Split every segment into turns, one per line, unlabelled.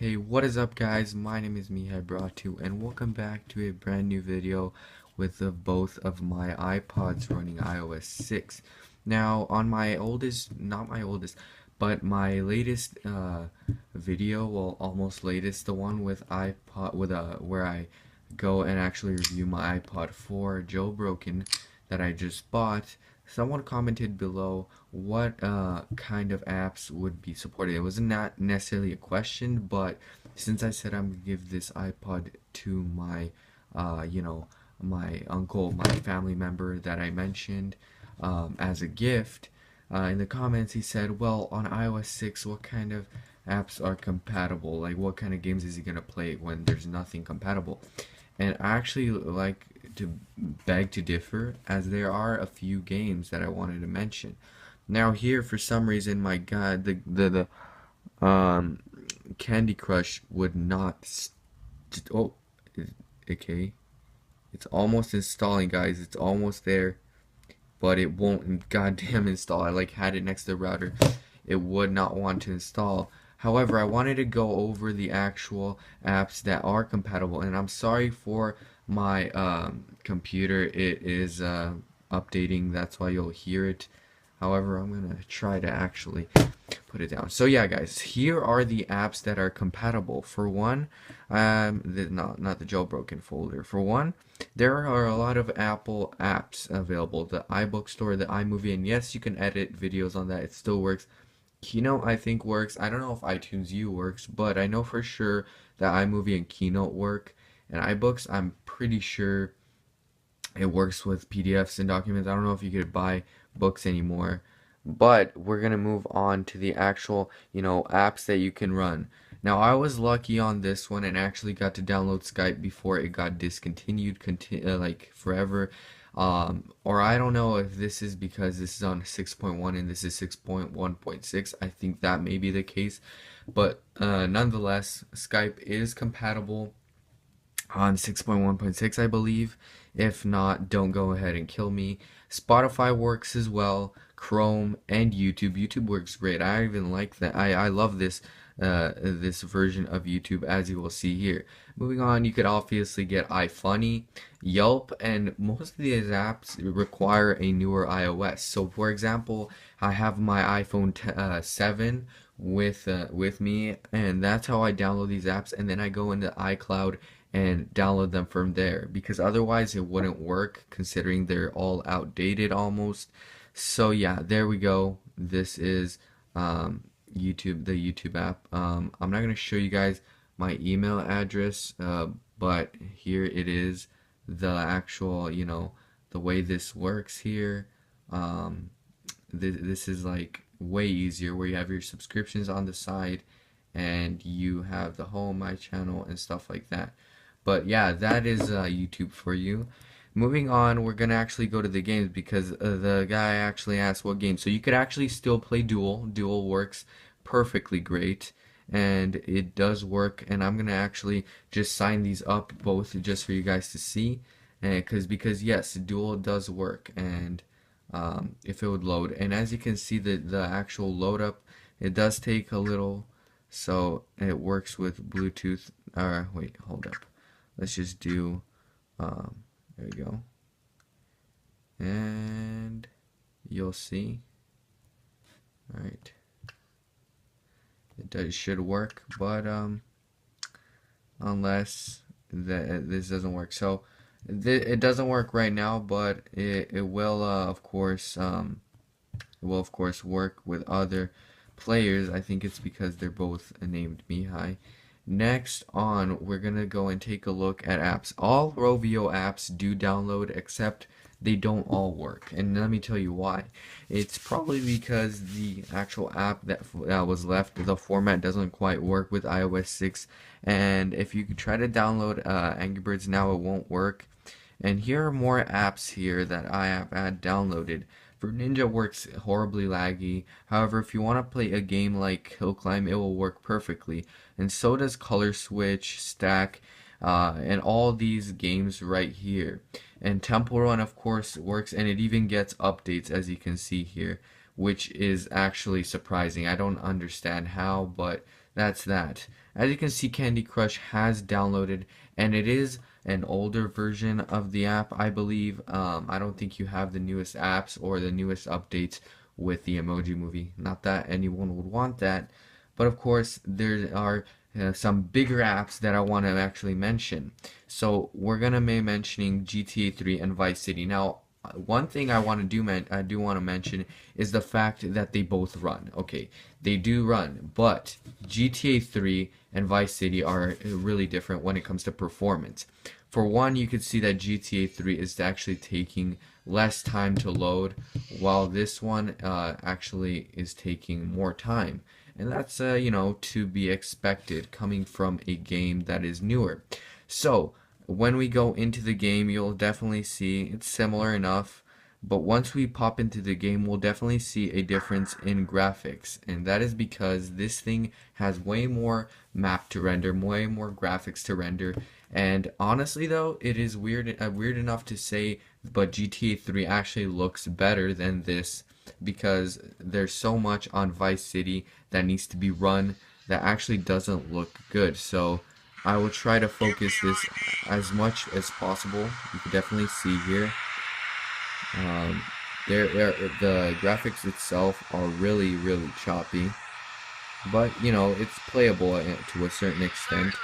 Hey, what is up guys? My name is Mihai Bratu and welcome back to a brand new video with both of my iPods running iOS 6. Now on my oldest, not my oldest, but my latest video, well almost latest, the one with iPod with where I go and actually review my iPod 4 jailbroken that I just bought. Someone commented below what kind of apps would be supported. It was not necessarily a question, but since I said I'm gonna give this iPod to my, my uncle, my family member that I mentioned as a gift, in the comments he said, well, on iOS 6, what kind of apps are compatible? Like, what kind of games is he gonna play when there's nothing compatible? And I actually like to beg to differ, as there are a few games that I wanted to mention. Now here, for some reason, my God, the Candy Crush would not. Oh, okay. It's almost installing, guys. It's almost there, but it won't goddamn install. I like had it next to the router. It would not want to install. However, I wanted to go over the actual apps that are compatible, and I'm sorry for my computer. It is updating, that's why you'll hear it. However, I'm gonna try to actually put it down. So yeah, guys, here are the apps that are compatible. For one, not the jailbroken folder. For one, there are a lot of Apple apps available. The iBook Store, the iMovie, and yes, you can edit videos on that. It still works. Keynote, I think, works. I don't know if iTunes U works, but I know for sure that iMovie and Keynote work. And iBooks, I'm pretty sure it works with PDFs and documents. I don't know if you could buy books anymore. But we're gonna move on to the actual, apps that you can run. Now, I was lucky on this one and actually got to download Skype before it got discontinued, like forever. Or I don't know if this is because this is on 6.1 and this is 6.1.6. I think that may be the case, but nonetheless, Skype is compatible on 6.1.6, I believe. If not, don't go ahead and kill me. Spotify works as well, Chrome and YouTube. YouTube works great. I even like that. I love this version of YouTube, as you will see here. Moving on, you could obviously get iFunny, Yelp, and most of these apps require a newer iOS. So for example, I have my iPhone 7 with me, and that's how I download these apps, and then I go into iCloud and download them from there, because otherwise it wouldn't work, considering they're all outdated almost. So yeah, there we go. This is YouTube, the YouTube app. I'm not gonna show you guys my email address, but here it is, the actual, the way this works here. This is like way easier, where you have your subscriptions on the side and you have the home, my channel, and stuff like that. But yeah, that is YouTube for you. Moving on, we're gonna actually go to the games, because the guy actually asked what game. So you could actually still play Duel. Duel works perfectly great, and it does work. And I'm gonna actually just sign these up both just for you guys to see, and because yes, Duel does work. And if it would load, and as you can see, the actual load up, it does take a little. So it works with Bluetooth. Wait, hold up. Let's just do, there we go. And you'll see. Alright. It should work, but unless this doesn't work. So it doesn't work right now, but it will of course work with other players. I think it's because they're both named Mihai. Next on, we're gonna go and take a look at apps. All Rovio apps do download, except they don't all work. And let me tell you why. It's probably because the actual app that was left, the format doesn't quite work with iOS 6. And if you try to download Angry Birds now, it won't work. And here are more apps here that I have had downloaded. For Ninja works horribly laggy. However, if you want to play a game like Hill Climb, it will work perfectly. And so does Color Switch, Stack, and all these games right here. And Temple Run, of course, works, and it even gets updates, as you can see here, which is actually surprising. I don't understand how, but that's that. As you can see, Candy Crush has downloaded, and it is an older version of the app, I believe. I don't think you have the newest apps or the newest updates with the Emoji Movie. Not that anyone would want that, but of course there are some bigger apps that I want to actually mention. So we're gonna be mentioning GTA 3 and Vice City. Now, one thing I do want to mention is the fact that they both run. Okay, they do run, but GTA 3 and Vice City are really different when it comes to performance. For one, you can see that GTA 3 is actually taking less time to load, while this one actually is taking more time. And that's, to be expected coming from a game that is newer. So, when we go into the game, you'll definitely see it's similar enough, but once we pop into the game, we'll definitely see a difference in graphics, and that is because this thing has way more map to render, way more graphics to render, and honestly though, it is weird enough to say, but GTA 3 actually looks better than this because there's so much on Vice City that needs to be run that actually doesn't look good. So I will try to focus this as much as possible. You can definitely see here. Um, the graphics itself are really, really choppy, but it's playable to a certain extent.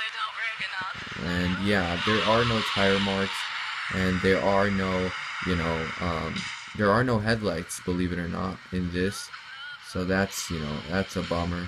And yeah, there are no tire marks, and there are no, there are no headlights, believe it or not, in this. So that's, that's a bummer.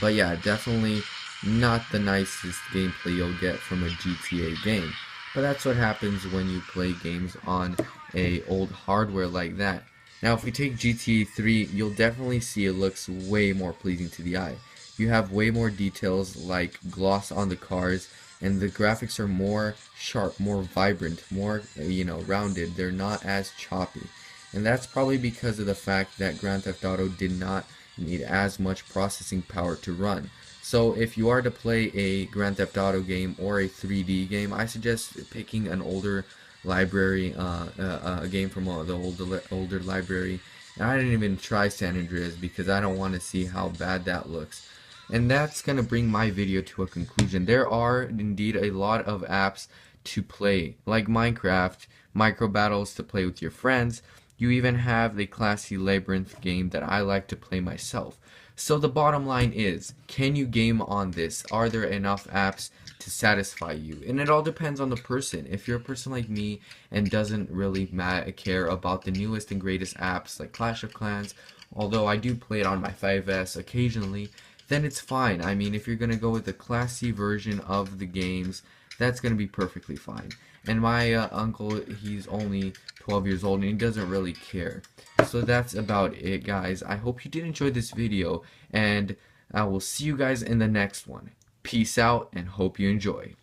But yeah, definitely not the nicest gameplay you'll get from a GTA game. But that's what happens when you play games on a old hardware like that. Now if we take GTA 3, you'll definitely see it looks way more pleasing to the eye. You have way more details like gloss on the cars, and the graphics are more sharp, more vibrant, more, rounded. They're not as choppy. And that's probably because of the fact that Grand Theft Auto did not need as much processing power to run. So if you are to play a Grand Theft Auto game or a 3D game, I suggest picking an older library, a game from the older library. And I didn't even try San Andreas because I don't want to see how bad that looks. And that's going to bring my video to a conclusion. There are indeed a lot of apps to play, like Minecraft, micro battles to play with your friends. You even have the classy Labyrinth game that I like to play myself. So the bottom line is, can you game on this? Are there enough apps to satisfy you? And it all depends on the person. If you're a person like me and doesn't really care about the newest and greatest apps like Clash of Clans, although I do play it on my 5S occasionally, then it's fine. I mean, if you're going to go with the classy version of the games, that's going to be perfectly fine. And my uncle, he's only 12 years old and he doesn't really care. So that's about it, guys. I hope you did enjoy this video, and I will see you guys in the next one. Peace out, and hope you enjoy.